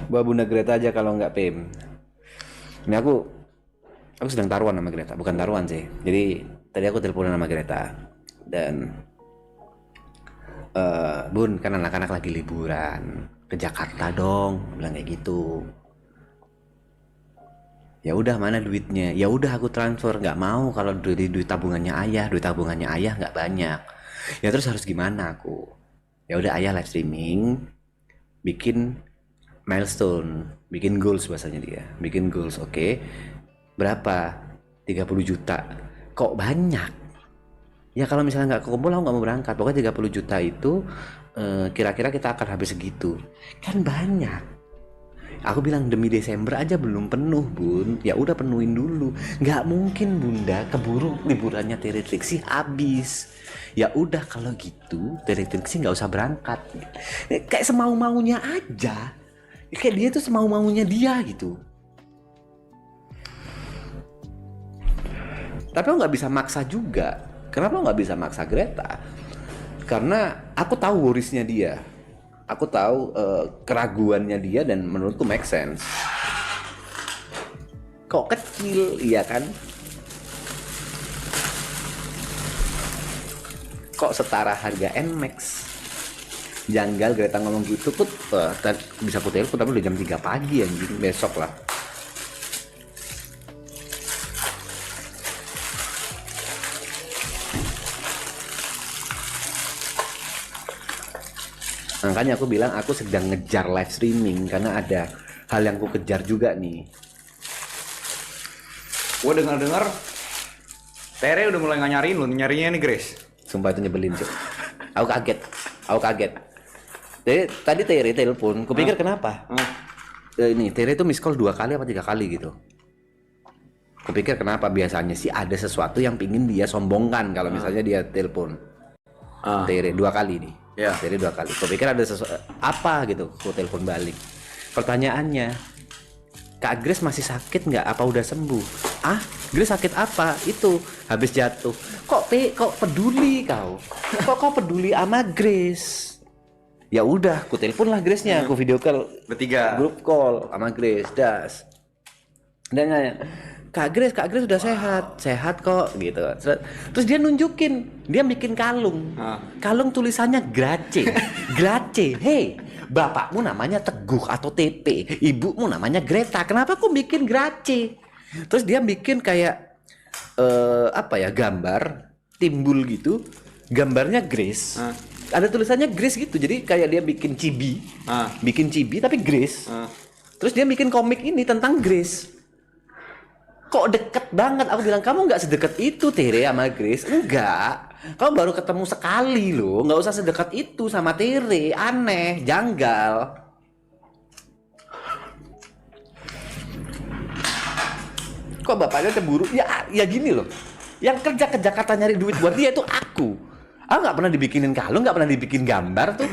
Bawa Bunda Greta aja kalau nggak Pim. Ini aku sedang taruhan sama Greta, bukan taruhan sih. Jadi tadi aku teleponan sama Greta dan Bun, kan anak-anak lagi liburan ke Jakarta dong, bilang kayak gitu. Ya udah, mana duitnya? Ya udah, aku transfer. Nggak mau kalau duit tabungannya ayah, duit tabungannya ayah nggak banyak. Ya terus harus gimana aku? Ya udah, ayah live streaming, bikin milestone, bikin goals bahasanya dia, bikin goals. Oke, berapa? 30 juta. Kok banyak? Ya kalau misalnya nggak kekumpul aku nggak mau berangkat. Pokoknya 30 juta itu kira-kira kita akan habis segitu. Kan banyak. Aku bilang demi Desember aja belum penuh, Bun. Ya udah, penuhin dulu. Nggak mungkin Bunda keburu liburannya Tere Trixie habis. Ya udah kalau gitu Tere Trixie nggak usah berangkat. Kayak semau-maunya aja. Kayak dia tuh semau-maunya dia gitu. Tapi aku nggak bisa maksa juga. Kenapa nggak bisa maksa Greta? Karena aku tahu worriesnya dia. Aku tahu keraguannya dia dan menurutku make sense. Kok kecil, iya kan? Kok setara harga Nmax? Janggal Greta ngomong gitu put, bisa aku telepon tapi udah jam 3 pagi anjing, besok lah. Makanya aku bilang aku sedang ngejar live streaming karena ada hal yang aku kejar juga nih. Gue dengar Tere udah mulai nggak nyariin lu, nyarinya nih Grace. Sumpah itu nyebelin cuy. Aku kaget. Jadi tadi Tere telepon, kupikir kenapa? Ini Tere itu miss call 2 kali apa 3 kali gitu. Kupikir kenapa, biasanya sih ada sesuatu yang pingin dia sombongkan kalau misalnya dia telepon. Tere 2 kali nih. Ya, Tere 2 kali. Kupikir ada sesuatu apa gitu, aku telepon balik. Pertanyaannya, Kak Grace masih sakit nggak? Apa udah sembuh? Ah, Grace sakit apa? Itu habis jatuh. Kok peduli kau? Kok peduli sama Grace? Ya udah, aku telepon lah Grace-nya, aku video call Bertiga. grup call sama Grace, das. Dan nanya, Kak Grace udah sehat kok gitu. Terus dia nunjukin, dia bikin kalung. Kalung tulisannya Grace. Grace. Hey, bapakmu namanya Teguh atau TP, ibumu namanya Greta. Kenapa kok bikin Grace? Terus dia bikin kayak gambar timbul gitu. Gambarnya Grace. Ada tulisannya Grace gitu. Jadi kayak dia bikin chibi. Bikin chibi tapi Grace. Terus dia bikin komik ini tentang Grace. Kok deket banget? Aku bilang, kamu nggak sedekat itu Tere sama Grace. Enggak, kamu baru ketemu sekali loh. Nggak usah sedekat itu sama Tere. Aneh, janggal. Kok bapaknya cemburu? Ya gini loh, yang kerja ke Jakarta nyari duit buat dia itu aku nggak pernah dibikinin kalung, nggak pernah dibikin gambar tuh.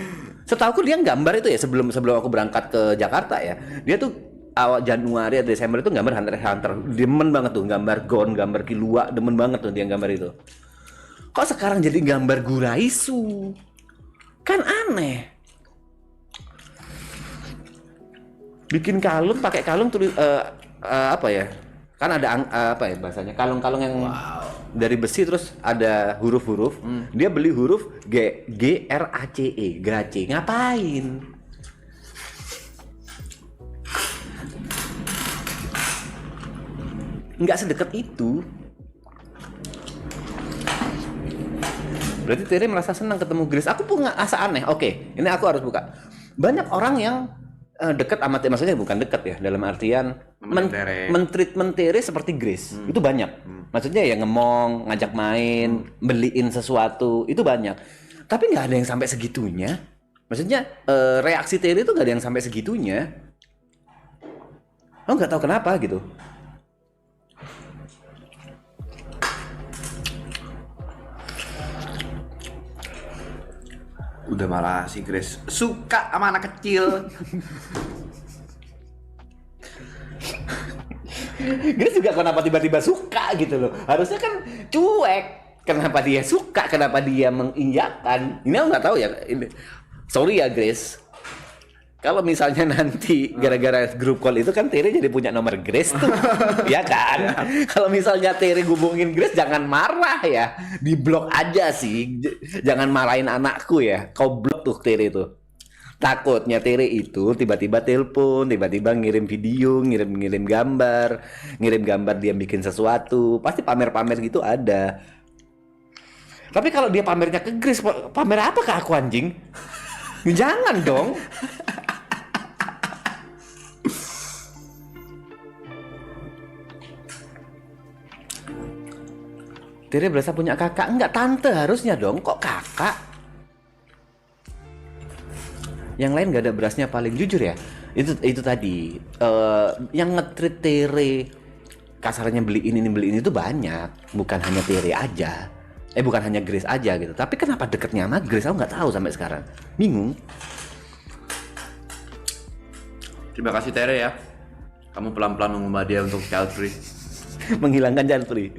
Setahuku dia gambar itu ya sebelum aku berangkat ke Jakarta ya. Dia tuh awal Januari atau Desember itu gambar Hunter x Hunter, demen banget tuh, gambar Gon, gambar Killua, demen banget tuh dia gambar itu. Kok sekarang jadi gambar Guraisu? Kan aneh. Bikin kalung, pakai kalung tulis apa ya? Kan ada apa ya bahasanya? Kalung-kalung yang dari besi terus ada huruf-huruf. Dia beli huruf Grace, Grace. Ngapain? Nggak sedekat itu. Berarti Tere merasa senang ketemu Grace. Aku pun nggak asa aneh. Oke, ini aku harus buka. Banyak orang yang dekat sama Tere, maksudnya bukan dekat ya, dalam artian men-treatment Tere seperti Grace. Itu banyak. Maksudnya ya ngemong, ngajak main, beliin sesuatu, itu banyak. Tapi nggak ada yang sampai segitunya. Maksudnya reaksi Tere itu nggak ada yang sampai segitunya. Aku nggak tahu kenapa gitu. Udah malah si Grace suka sama anak kecil. Grace juga kenapa tiba-tiba suka gitu loh. Harusnya kan cuek. Kenapa dia suka? Kenapa dia menginjakan? Ini aku nggak tahu ya. Sorry ya Grace. Kalau misalnya nanti gara-gara grup call itu kan Tere jadi punya nomor Grace tuh. Ya kan? Kalau misalnya Tere hubungin Grace jangan marah ya. Di-blok aja sih. Jangan marahin anakku ya. Kau blok tuh Tere tuh. Takutnya Tere itu tiba-tiba telepon, tiba-tiba ngirim video, ngirim gambar dia bikin sesuatu. Pasti pamer-pamer gitu ada. Tapi kalau dia pamernya ke Grace, pamer apa ke aku anjing? Jangan dong. Tere berasa punya kakak? Enggak, tante harusnya dong. Kok kakak? Yang lain gak ada berasnya paling jujur ya. Itu tadi yang nge-treat Tere kasarnya beli ini itu banyak. Bukan hanya Tere aja. Bukan hanya Grace aja gitu. Tapi kenapa deketnya sama Grace? Aku nggak tahu sampai sekarang. Bingung. Terima kasih Tere ya. Kamu pelan-pelan mengubah dia untuk child free. Menghilangkan child free.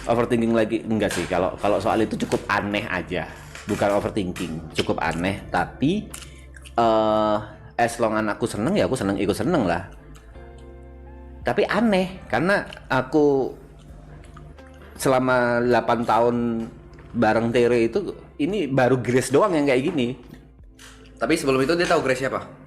Overthinking lagi enggak sih, kalau soal itu cukup aneh aja, bukan overthinking, cukup aneh. Tapi as long aku seneng ya aku ikut seneng lah. Tapi aneh karena aku selama 8 tahun bareng Tere itu ini baru Grace doang yang kayak gini. Tapi sebelum itu dia tahu Grace siapa?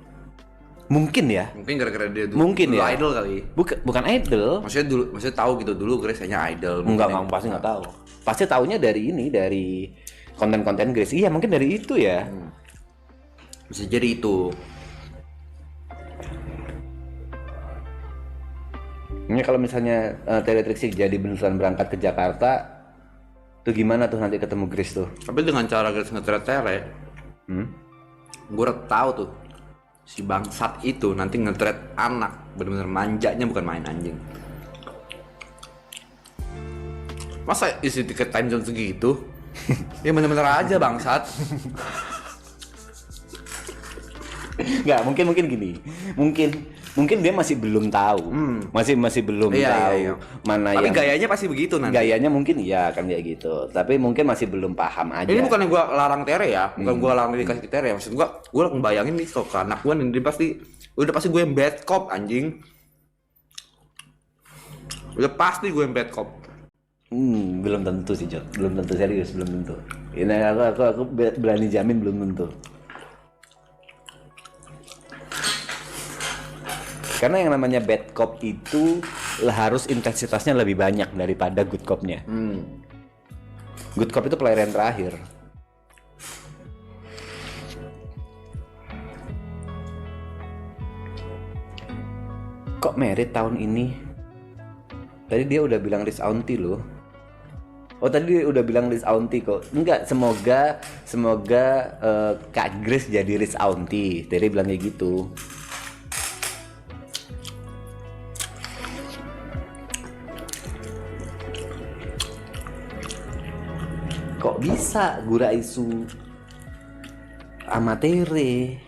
Mungkin ya. Mungkin gara-gara dia Mungkin dulu ya. idol kali. Bukan idol. Maksudnya tahu gitu dulu Grace hanya idol. Enggak, pasti nggak tahu. Pasti taunya dari konten-konten Grace. Iya, mungkin dari itu ya. Bisa jadi itu. Ini kalau misalnya Tere Trixie jadi beneran berangkat ke Jakarta, tuh gimana tuh nanti ketemu Grace tuh? Tapi dengan cara Grace nge-thread Tere, gue udah tahu tuh si bangsat itu nanti nge-thread anak, bener-bener manjanya bukan main anjing. Masa isi tiket time zone segitu? Ya bener-bener aja bangsat. Nggak, mungkin gini. Mungkin dia masih belum tahu. Masih belum tahu iya. mana Tapi yang gayanya pasti begitu nanti. gayanya mungkin iya kan kayak gitu. Tapi mungkin masih belum paham aja. Ini bukan yang gue larang Tere ya, bukan gue larang dikasih ke Tere ya. Maksud gue ngebayangin nih kalau ke anak gue nih, udah pasti gue yang bad cop anjing. Udah pasti gue yang bad cop. Belum tentu sih, Jod. Belum tentu, serius, belum tentu. Ini aku berani jamin belum tentu. Karena yang namanya bad cop itu harus intensitasnya lebih banyak daripada good cop-nya. Good cop itu pelarian terakhir. Kok merit tahun ini? Tadi dia udah bilang Riz Aunty loh. Oh, tadi dia udah bilang Riz Aunty kok. Enggak, semoga Kak Grace jadi Riz Aunty. Tadi bilang kayak gitu. Kok bisa Guraisu sama Tere?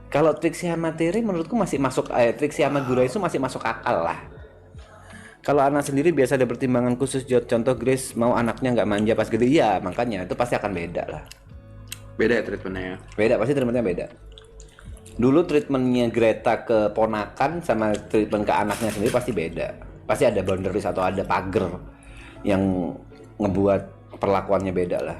Kalau Trixie sama Tere menurutku masih masuk, Trixie sama Guraisu masih masuk akal lah. Kalau anak sendiri biasa ada pertimbangan khusus, Jod. Contoh Grace mau anaknya nggak manja pas gede, iya makanya itu pasti akan beda lah. Beda ya treatmentnya ya? Beda, pasti treatmentnya beda. Dulu treatmentnya Greta ke ponakan sama treatment ke anaknya sendiri pasti beda. Pasti ada boundaries atau ada pagar yang ngebuat perlakuannya beda lah.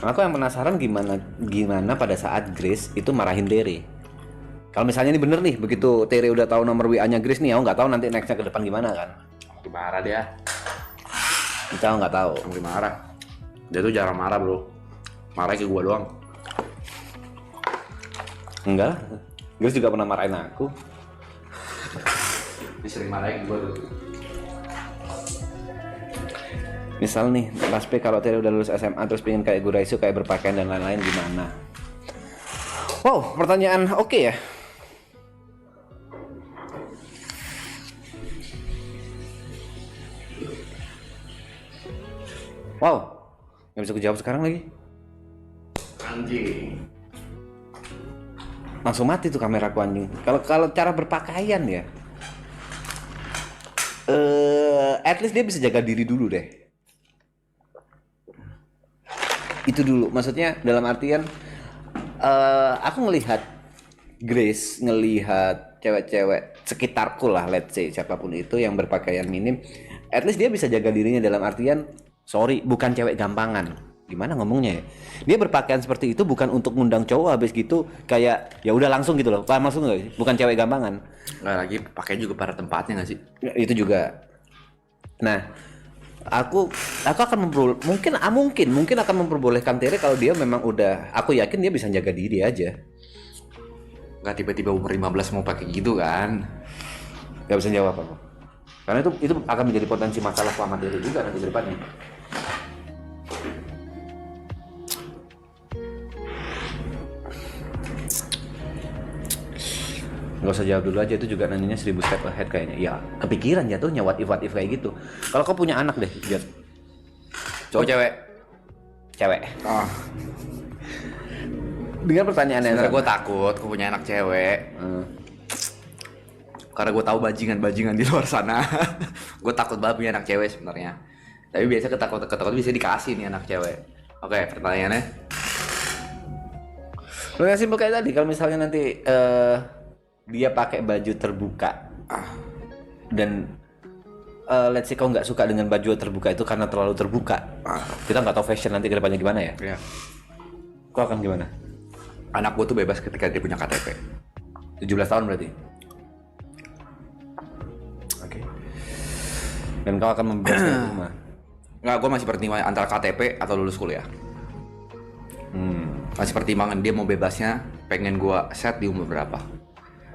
Aku yang penasaran gimana pada saat Grace itu marahin Tere. Kalau misalnya ini bener nih, begitu Tere udah tahu nomor WA-nya Grace nih, aku nggak tahu nanti nextnya ke depan gimana kan? Marah dia. Kita nggak tahu. Mungkin marah. Dia tuh jarang marah bro. Marah ke gua doang. Enggak, Grace juga pernah marahin aku. Dia sering marahin gua tuh. Misal nih, pas P kalau Tere udah lulus SMA terus pengen kayak Guraisu, kayak berpakaian dan lain-lain gimana? Wow, pertanyaan oke ya. Wow, nggak bisa kujawab sekarang lagi. Anjing. langsung mati tuh kameraku anjing. Kalau kalau cara berpakaian ya, at least dia bisa jaga diri dulu deh. Itu dulu, maksudnya dalam artian aku ngelihat Grace, ngelihat cewek-cewek sekitarku lah, let's say siapapun itu yang berpakaian minim, at least dia bisa jaga dirinya dalam artian, sorry, bukan cewek gampangan. Gimana ngomongnya ya? Dia berpakaian seperti itu bukan untuk ngundang cowok habis gitu kayak ya udah langsung gitu loh. Paham maksud nggak? Bukan cewek gampangan. Nggak lagi pakai juga pada tempatnya nggak sih? Ya, itu juga. Nah, aku akan mungkin akan memperbolehkan Tere kalau dia memang udah, aku yakin dia bisa jaga diri aja. Nggak tiba-tiba umur 15 mau pakai gitu kan? Gak bisa jawab aku. Karena itu akan menjadi potensi masalah selama Tere juga nanti ke depannya. Gak usah jawab dulu aja, itu juga nanyanya 1000 step ahead kayaknya. Ya kepikiran jatuhnya what if kayak gitu. Kalau kau punya anak deh, Jat. Cowok cewek? Cewek. Oh. Dengan pertanyaan yang Sebenarnya gue takut gue punya anak cewek. Karena gue tahu bajingan-bajingan di luar sana. Gue takut banget punya anak cewek sebenarnya. Tapi biasa ketakutan bisa dikasih nih anak cewek. Oke, pertanyaannya? Lo yang simpel kayak tadi, kalau misalnya nanti dia pakai baju terbuka dan let's say kau nggak suka dengan baju terbuka itu karena terlalu terbuka, kita nggak tahu fashion nanti ke depannya gimana ya. Iya. Kau akan gimana? Anak gue tuh bebas ketika dia punya KTP. 17 tahun berarti? Oke. Dan kau akan membebaskan di rumah? Nggak, gue masih pertimbangan antara KTP atau lulus kuliah. Masih pertimbangan dia mau bebasnya pengen gue set di umur berapa.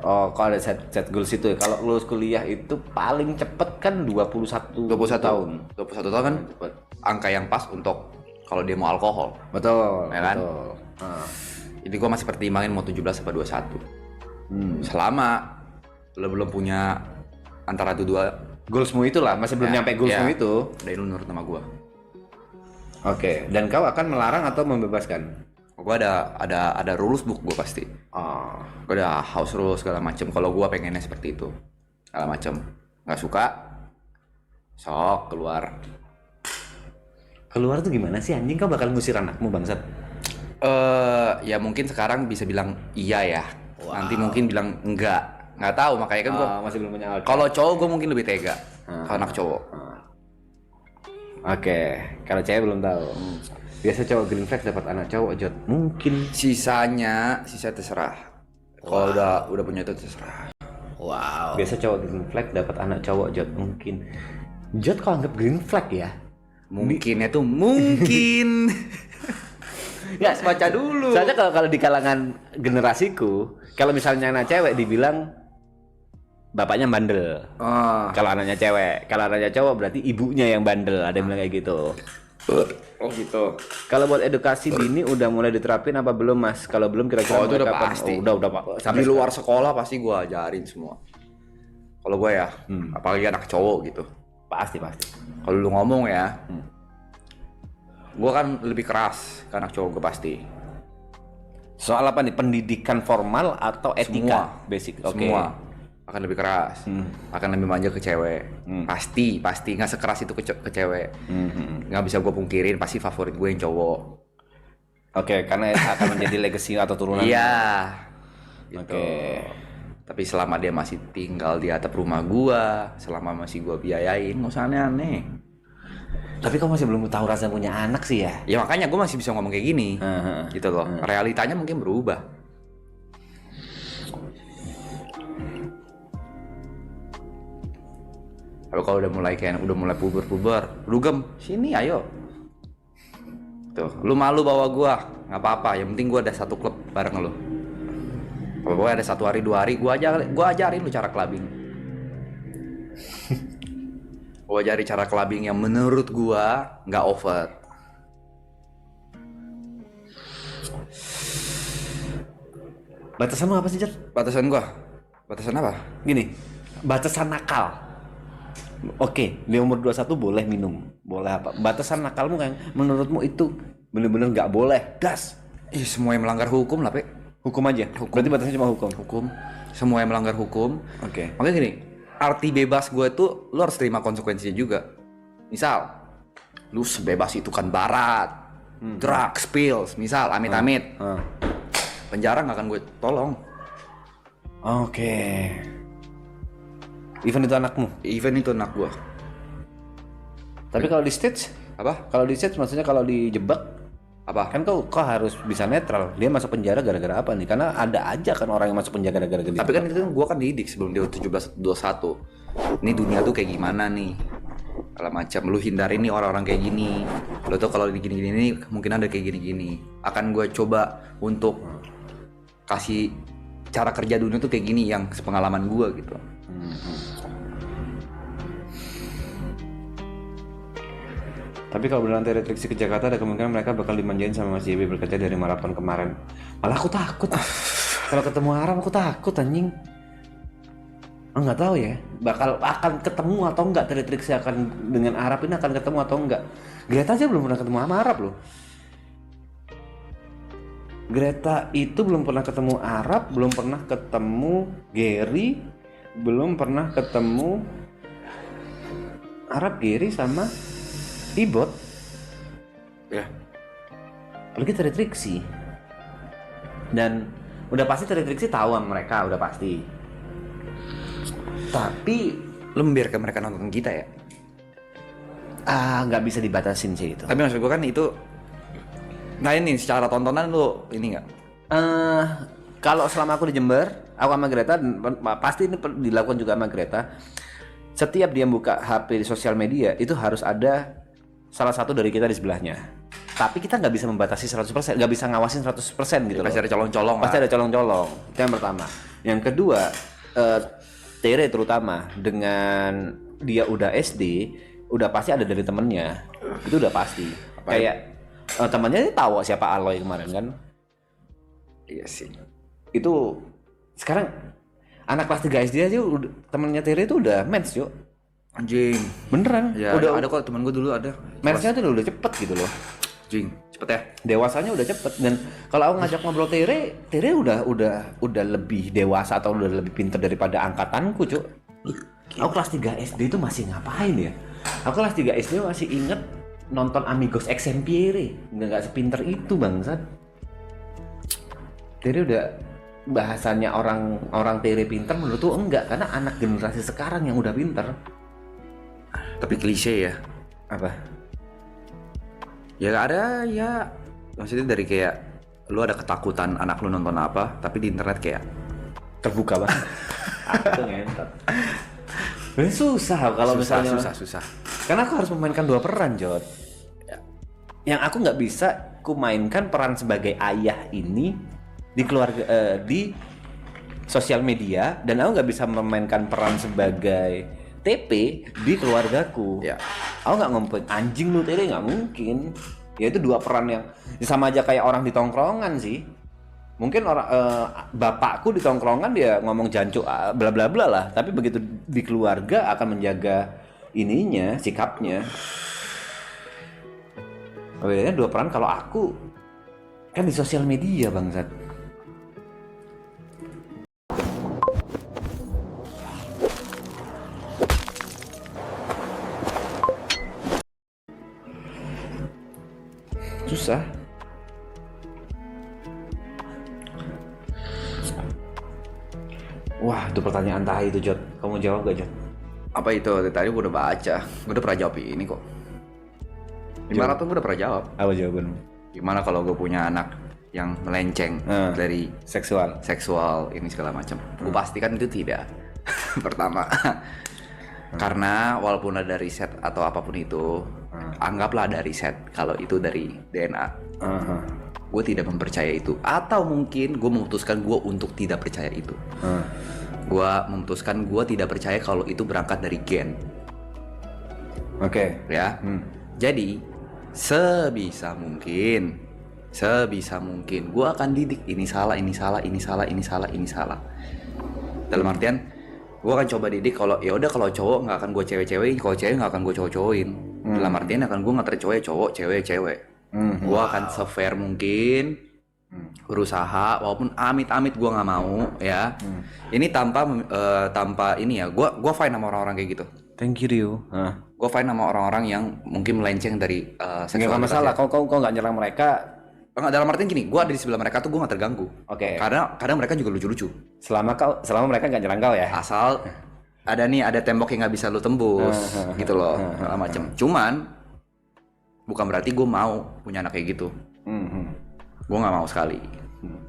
Oh, kalau ada set goals itu ya. Kalau lulus kuliah itu paling cepet kan 21 tahun. 21 tahun kan angka yang pas untuk kalau dia mau alkohol. Betul, Ya kan? betul. Jadi gue masih pertimbangin mau 17 sampai 21. Selama lo belum punya antara itu dua Goalsmu itulah, masih belum nyampe goalsmu ya, itu. dari lu nurut sama gue. Oke, dan kau akan melarang atau membebaskan? Gue ada rules book gue pasti. Oh, Gue ada house rules segala macem. Kalau gue pengennya seperti itu, segala macem. Nggak suka, sok keluar. keluar tuh gimana sih anjing? Kau bakal ngusir anakmu bangsat? Ya mungkin sekarang bisa bilang iya ya. Nanti mungkin bilang enggak. Nggak tahu, makanya kan gue Masih belum punya akal. kalau cowok gue mungkin lebih tega. Kalau anak cowok. Oke, kalau cewek belum tahu. Biasa cowok green flag dapat anak cowok Jot. Mungkin. Sisa terserah. Kalau udah punya itu terserah. Wow. Biasa cowok green flag dapat anak cowok Jot. Mungkin. Jot kau anggap green flag ya? Mungkinnya tuh mungkin. Ya, Baca dulu. soalnya kalau di kalangan generasiku, kalau misalnya anak cewek dibilang bapaknya bandel. Kalau anaknya cewek, kalau anaknya cowok berarti ibunya yang bandel. Ada yang bilang kayak gitu. Oh gitu. Kalau buat edukasi dini udah mulai diterapin apa belum Mas? Kalau belum kira-kira Oh, itu mulai udah kapan? pasti. Oh, udah Pak. Di luar sekolah pasti gue ajarin semua. Kalau gue ya, apalagi anak cowok gitu. Pasti. Kalau lu ngomong ya, gue kan lebih keras ke anak cowok gue pasti. Soal apa nih? Pendidikan formal atau etika? Semua. Basic. Oke. Semua akan lebih keras, akan lebih manja ke cewek. Pasti nggak sekeras itu ke cewek. Nggak bisa gue pungkirin, pasti favorit gue yang cowok. Oke, karena akan menjadi legacy atau turunan. Iya. Gitu. Oke. Tapi selama dia masih tinggal di atap rumah gua, selama masih gua biayain, nggak usah aneh-aneh. Tapi kau masih belum tahu rasa punya anak sih ya? Ya makanya gua masih bisa ngomong kayak gini, gitu loh. Realitanya mungkin berubah. Tapi kalau udah mulai puber, dugem, sini ayo. Tuh, lu malu bawa gua, nggak apa-apa. Yang penting gua ada satu klub bareng lu. Kalau gue ada 1 hari 2 hari, gua ajarin lu cara clubbing. Gua ajarin cara clubbing yang menurut gua nggak over. Batasanmu apa sih, Jar? Batasan apa? Gini, batasan nakal. Oke, di umur 21 boleh minum, boleh apa? Batasan nakalmu kan menurutmu itu bener-bener nggak boleh, das. Semua yang melanggar hukum lah, Pe. Hukum aja. Berarti batasnya cuma hukum. Hukum, semua yang melanggar hukum. Oke. Makanya gini, arti bebas gue itu lu harus terima konsekuensinya juga. Misal, lu sebebas itu kan barat, drugs, pills, misal, amit-amit. Penjara nggak akan gue tolong. Oke. Even itu anakmu. Even itu anak gue. Tapi kalau di stage, Apa? kalau di stage maksudnya kalau dijebak, Apa? kan kau harus bisa netral. Dia masuk penjara gara-gara apa nih? Karena ada aja kan orang yang masuk penjara gara-gara gitu. Tapi kan itu gue kan didik sebelum dia 17-21. Ini dunia tuh kayak gimana nih? Kalau macam lu hindari nih orang-orang kayak gini. Lu tuh kalau gini-gini nih mungkin ada kayak gini-gini. Akan gue coba untuk kasih cara kerja dunia tuh kayak gini yang sepengalaman gue gitu. Tapi kalau beneran teretriksi ke Jakarta, ada kemungkinan mereka bakal dimanjain sama Mas JB berkaca dari maraton kemarin. Malah aku takut. Kalau ketemu Arab aku takut anjing. Nggak tahu ya, akan ketemu atau enggak teretriksi akan dengan Arab ini akan ketemu atau enggak. Greta aja belum pernah ketemu sama Arab loh. Greta itu belum pernah ketemu Arab, belum pernah ketemu Gary, belum pernah ketemu Arab Gary sama Ibot. Ya. Apalagi teretriksi. Dan udah pasti teretriksi tahu sama mereka, udah pasti. Tapi Lu membiarkan mereka nonton kita ya. nggak bisa dibatasin sih itu. Tapi maksud gue kan itu. Nah ini secara tontonan lu ini nggak? Kalau selama aku di Jember, aku sama Greta, pasti ini dilakukan juga sama Greta. Setiap dia buka HP di sosial media, itu harus ada salah satu dari kita di sebelahnya. Tapi kita nggak bisa membatasi 100%, nggak bisa ngawasin 100% gitu loh. Pasti ada colong-colong lah. Pasti ada colong-colong. Itu yang pertama. Yang kedua, Tere terutama dengan dia udah SD, udah pasti ada dari temennya. Itu udah pasti. Kayak temannya ini tahu siapa Aloy kemarin kan. Iya sih. Itu sekarang anak kelas 3 SD aja temennya Tere itu udah mens yuk. Anjing. Beneran. Ya udah ada kok temen gue dulu ada. mensnya tuh udah cepet gitu loh. Anjing. Cepet ya. Dewasanya udah cepet. Dan kalau aku ngajak ngobrol Tere udah lebih dewasa atau udah lebih pinter daripada angkatanku cuk. Aku kelas 3 SD itu masih ngapain ya? Aku kelas 3 SD masih inget nonton Amigos Exempliere. Nggak sepinter itu bangsat. Tere udah bahasanya orang Tere pinter menurutku enggak, karena anak generasi sekarang yang udah pinter. Tapi klise ya. Apa? Ya gak ada ya. Maksudnya dari kayak lu ada ketakutan anak lu nonton apa, tapi di internet kayak Terbuka banget. Itu ngentot. Ini susah kalau misalnya. Susah. Karena aku harus memainkan dua peran, Jod. Yang aku nggak bisa ku mainkan peran sebagai ayah ini di keluarga, di sosial media, dan aku nggak bisa memainkan peran sebagai TP di keluargaku. Ya. Aku nggak ngomongin anjing lu Tere, nggak mungkin. Ya itu dua peran yang sama aja kayak orang di tongkrongan sih. Mungkin orang bapakku di tongkrongan dia ngomong jancuk bla bla bla lah, tapi begitu di keluarga akan menjaga ininya, sikapnya. Bedanya dua peran. Kalau aku kan di sosial media bangsat. Susah. Wah, itu pertanyaan tahi itu, Jod. Kamu jawab gak, Jod? Apa itu? Tadi gue udah baca. Gue udah pernah jawab ini kok. Di maraton gue udah pernah jawab. Apa jawabanmu? Gimana kalau gue punya anak yang melenceng dari Seksual. seksual ini segala macam? Gue pastikan itu tidak. Pertama, karena walaupun ada riset atau apapun itu, anggaplah ada riset kalau itu dari DNA. Gue tidak mempercayai itu, atau mungkin gue memutuskan gue untuk tidak percaya itu. Gue memutuskan gue tidak percaya kalau itu berangkat dari gen. Oke. Ya. Jadi sebisa mungkin gue akan didik ini salah, ini salah, ini salah, ini salah, ini salah. Dalam artian gue akan coba didik kalau ya udah, kalau cowok nggak akan gue cewek-cewekin, kalau cewek nggak akan gue cowok-cowokin. Dalam artian akan gue nggak cowok, cewek. Gue akan se-fair mungkin berusaha walaupun amit-amit gue nggak mau ya. Ini tanpa ini ya, gue fine sama orang-orang kayak gitu. Thank you Rio. Gue fine sama orang-orang yang mungkin melenceng dari Nggak seksualitas masalah, ya. kau nggak nyerang mereka. Enggak, dalam artian gini, gue ada di sebelah mereka tuh gue nggak terganggu. Oke. Karena kadang mereka juga lucu-lucu. Selama mereka nggak nyerang kau ya. Asal ada tembok yang nggak bisa lu tembus gitu loh, segala macem. Cuman bukan berarti gue mau punya anak kayak gitu. Gue nggak mau sekali.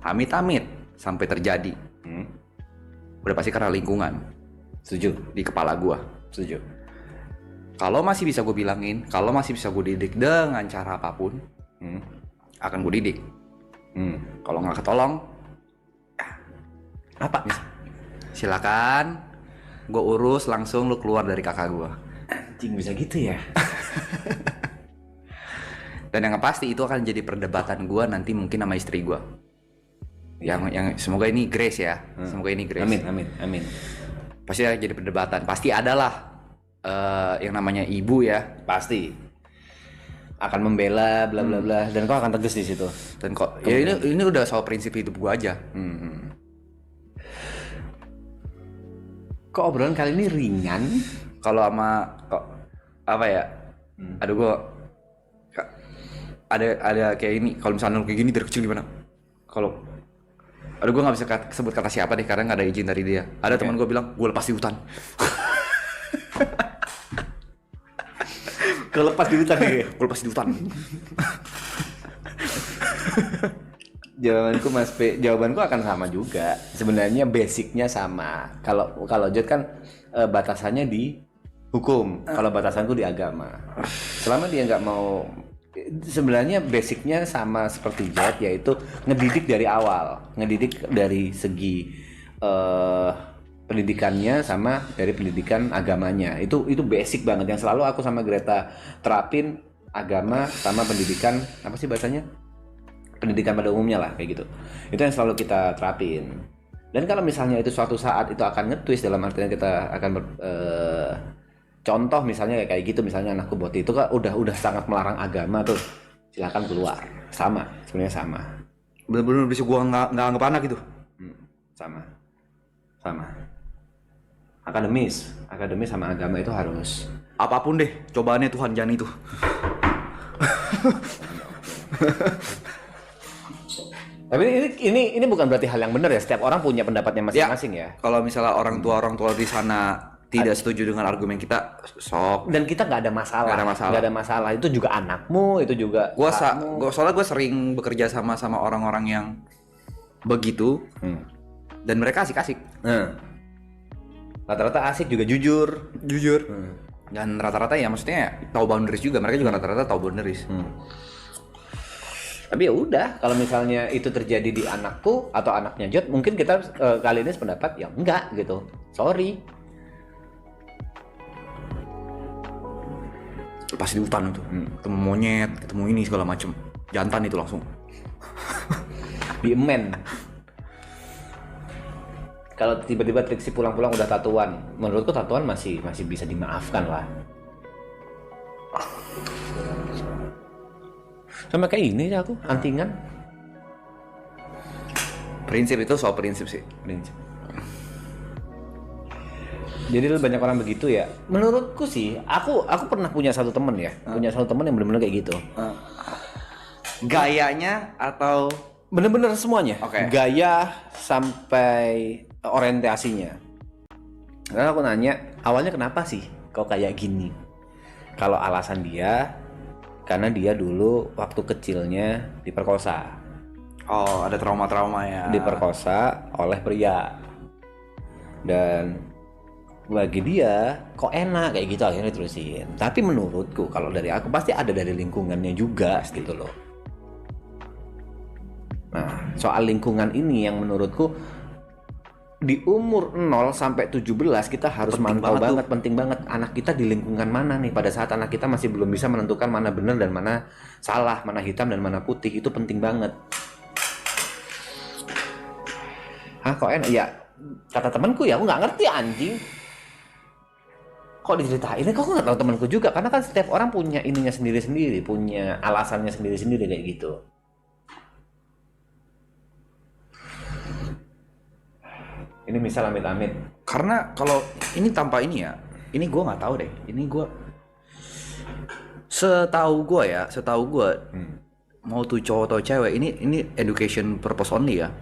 Amit-amit sampai terjadi. Udah pasti karena lingkungan Setuju. di kepala gue. Setuju. Kalau masih bisa gue bilangin, kalau masih bisa gue didik dengan cara apapun, akan gue didik. Kalau nggak ketolong, Apa? silakan gue urus langsung lu keluar dari kakak gue. Anjing bisa gitu ya. Dan yang pasti itu akan jadi perdebatan gue nanti mungkin sama istri gue. Yang semoga ini grace ya, semoga ini grace. Amin. Pasti akan jadi perdebatan. Pasti adalah yang namanya ibu ya. Pasti akan membela bla bla bla dan kau akan tegas di situ. Dan kok ya ini udah soal prinsip hidup gue aja. Kok obrolan kali ini ringan? Kalau sama kok apa ya? Aduh gue ada kayak ini. Kalau misalnya lu kayak gini dari kecil gimana? Kalau aduh gue nggak bisa sebut kata siapa deh karena nggak ada izin dari dia. Ada teman gue bilang gue lepas di hutan. Kelepas di hutan ya. Gue lepas di hutan. Jawabanku Mas P, jawabanku akan sama juga. Sebenarnya basicnya sama. Kalau Jod kan batasannya di hukum. Kalau batasanku di agama. Selama dia nggak mau, sebenarnya basicnya sama seperti Jod, yaitu ngedidik dari awal, ngedidik dari segi pendidikannya sama dari pendidikan agamanya. Itu basic banget yang selalu aku sama Greta terapin, agama sama pendidikan apa sih bahasanya? Pendidikan pada umumnya lah kayak gitu. Itu yang selalu kita terapin. Dan kalau misalnya itu suatu saat itu akan nge-twist dalam artian kita akan contoh misalnya kayak gitu, misalnya anakku buat itu kan udah sangat melarang agama tuh, silakan keluar. Sama, sebenarnya sama. Bener-bener bisa gue nggak anggap anak gitu. Sama. Akademis sama agama itu harus. Apapun deh, cobaannya Tuhan jangan itu. Tapi ini bukan berarti hal yang benar ya. Setiap orang punya pendapatnya masing-masing ya. Kalau misalnya orang tua di sana tidak setuju dengan argumen kita, sok. Dan kita nggak ada masalah. Nggak ada masalah. Itu juga anakmu, itu juga. Soalnya gue sering bekerja sama orang-orang yang begitu, dan mereka asik-asik. Rata-rata asik juga jujur. Dan rata-rata ya maksudnya tahu boundaries juga. Mereka juga rata-rata tahu boundaries. Tapi ya udah, kalau misalnya itu terjadi di anakku atau anaknya Jod, mungkin kita kali ini sependapat ya enggak gitu. Sorry. Pasti di hutan itu, ketemu monyet, ketemu ini segala macem, jantan itu langsung. Di emen. Kalau tiba-tiba Triksi pulang-pulang udah tatuan, menurutku tatuan masih bisa dimaafkan lah. Sama kayak ini ya aku, antingan. Prinsip itu soal prinsip sih. Prinsip. Jadi banyak orang begitu ya. Menurutku sih, aku pernah punya satu temen ya, punya satu temen yang benar-benar kayak gitu. Gayanya atau bener-bener semuanya. Oke. Gaya sampai orientasinya. Karena aku nanya, awalnya kenapa sih kau kayak gini? Kalau alasan dia, karena dia dulu waktu kecilnya diperkosa. Oh, ada trauma-trauma ya. Diperkosa oleh pria. Dan bagi dia kok enak kayak gitu, akhirnya terusin. Tapi menurutku kalau dari aku pasti ada dari lingkungannya juga gitu loh. Nah, soal lingkungan ini yang menurutku di umur 0 sampai 17 kita harus mantau banget, penting banget anak kita di lingkungan mana nih. Pada saat anak kita masih belum bisa menentukan mana benar dan mana salah, mana hitam dan mana putih, itu penting banget. Hah, kok enak? Ya, kata temanku ya, aku nggak ngerti anjing. Kok diceritain? Kok aku nggak tahu temanku juga, karena kan setiap orang punya ininya sendiri-sendiri, punya alasannya sendiri-sendiri kayak gitu. Ini misal amit-amit. Karena kalau ini tanpa ini ya, ini gue nggak tahu deh. Ini gue setahu gue mau tuh cowok atau cewek ini education purpose only ya.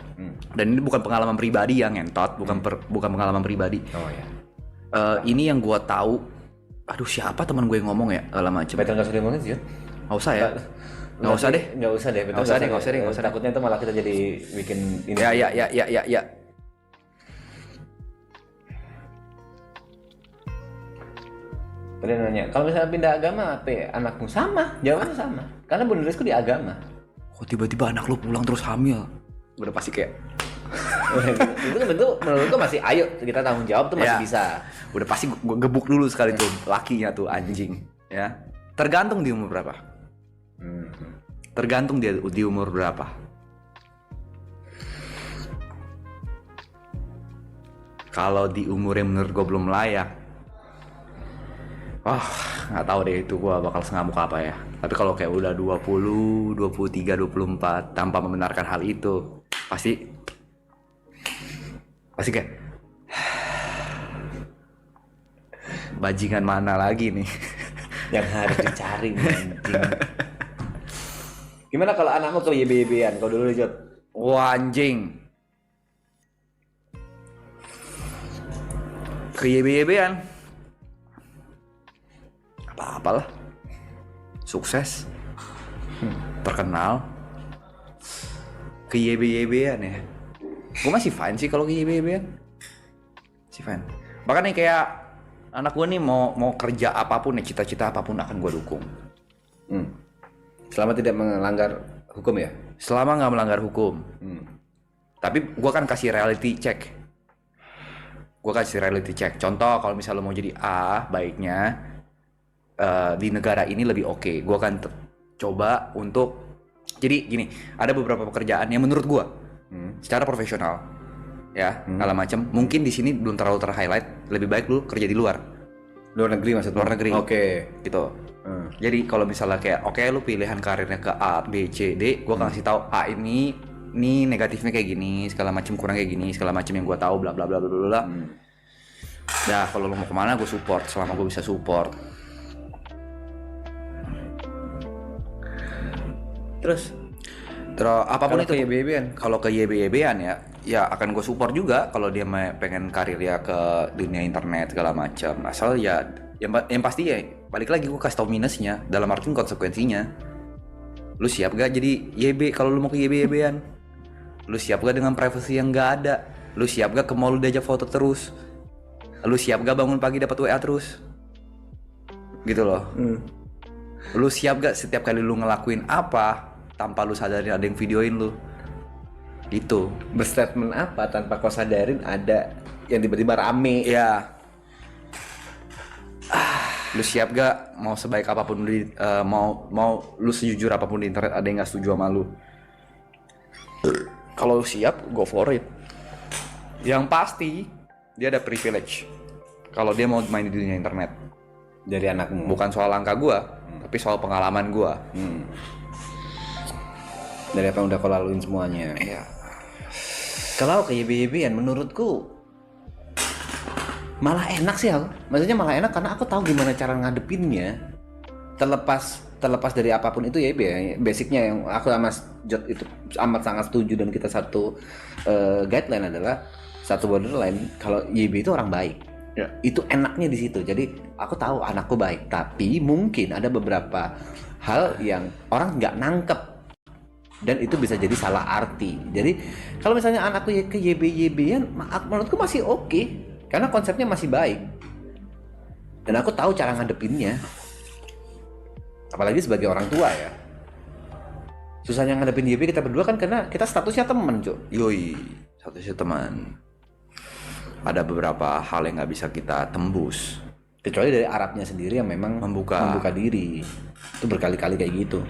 Dan ini bukan pengalaman pribadi yang ngentot, bukan pengalaman pribadi. Oh ya. Ini yang gue tahu. Aduh, siapa teman gue yang ngomong ya, lama macam. Betul nggak usah diomongin sih. Nggak usah ya. Nggak usah deh. Nggak usah deh. Nggak usah deh. Takutnya itu malah kita jadi bikin ini. Ya. Tadi nanya, kalau misalnya pindah agama apa ya? Anakmu sama? Jawabannya sama. Karena Bunda Rizku di agama. Kok tiba-tiba anak lu pulang terus hamil? Udah pasti kayak Itu bentuk menurutku masih ayo kita tanggung jawab tuh masih Ya. bisa. udah pasti gue gebuk dulu sekali tuh lakinya tuh anjing ya. Tergantung di umur berapa. Tergantung dia di umur berapa. Kalau di umur yang menurut gue belum layak, nggak tahu deh itu gue bakal sengamuk apa ya. Tapi kalau kayak udah 20, 23, 24 tanpa membenarkan hal itu, pasti kayak bajingan mana lagi nih. Yang harus dicari anjing. Gimana kalau anakmu ke YB-YB-an? Kau dulu Jod. Wah anjing. Ke YB-YB-an. Apa-apalah. Sukses. Terkenal. Ke YB-YB-an ya. Gue masih fine sih kalau ke YB-YB-an. Masih fine. Bahkan nih kayak anak gue nih mau kerja apapun nih, cita-cita apapun akan gue dukung. Selama tidak melanggar hukum ya? Selama nggak melanggar hukum. Tapi gue kan kasih reality check. Contoh kalau misalnya lo mau jadi A, baiknya di negara ini lebih oke. Gue akan coba untuk. Jadi gini, ada beberapa pekerjaan yang menurut gue secara profesional, ya, segala macam. Mungkin di sini belum terlalu ter-highlight. Lebih baik lu kerja di luar. Luar negeri maksudnya? Luar negeri. Oke. Gitu. Jadi kalau misalnya kayak oke, lu pilihan karirnya ke A, B, C, D, gue kasih tahu A ini negatifnya kayak gini, segala macam kurang kayak gini, segala macam yang gue tahu, bla bla bla bla bla. Nah, kalau lu mau kemana gue support, selama gue bisa support. Terus apapun itu. Kalau ke YB-YB-an ya akan gue support juga kalau dia pengen karirnya ke dunia internet segala macam. Asal ya yang pasti ya balik lagi gue kasih tau minusnya dalam arti konsekuensinya. Lu siap gak jadi YB kalau lu mau ke YB-YB-an? Lu siap gak dengan privacy yang gak ada? Lu siap gak ke mall lu diajak foto terus? Lu siap gak bangun pagi dapat WA terus? Gitu loh. Lu siap gak setiap kali lu ngelakuin apa tanpa lu sadarin ada yang videoin lu? Gitu. Berstatement apa tanpa kau sadarin ada yang tiba-tiba rame? Ya. Lu siap gak mau sebaik apapun mau lu sejujur apapun di internet ada yang gak setuju sama lu? Kalau lu siap, go for it. Yang pasti dia ada privilege kalau dia mau main di dunia internet. Dari anakmu? Bukan soal angka gua, tapi soal pengalaman gua. Dari apa yang udah kau laluin semuanya. Iya. Kalau ke YB-YB-an menurutku malah enak sih aku. Maksudnya malah enak karena aku tahu gimana cara ngadepinnya. Terlepas dari apapun itu YB ya. Basicnya yang aku sama Jod itu amat sangat setuju dan kita satu guideline adalah satu borderline kalau YB itu orang baik. Ya. Itu enaknya di situ. Jadi aku tahu anakku baik, tapi mungkin ada beberapa hal yang orang nggak nangkep dan itu bisa jadi salah arti. Jadi kalau misalnya anakku ke YB-YB-an, menurutku masih oke karena konsepnya masih baik dan aku tahu cara ngadepinnya. Apalagi sebagai orang tua ya. Susahnya ngadepin YB kita berdua kan karena kita statusnya teman, Cuk. Yoi, statusnya teman. Ada beberapa hal yang nggak bisa kita tembus. Kecuali dari Arabnya sendiri yang memang membuka diri. Itu berkali-kali kayak gitu.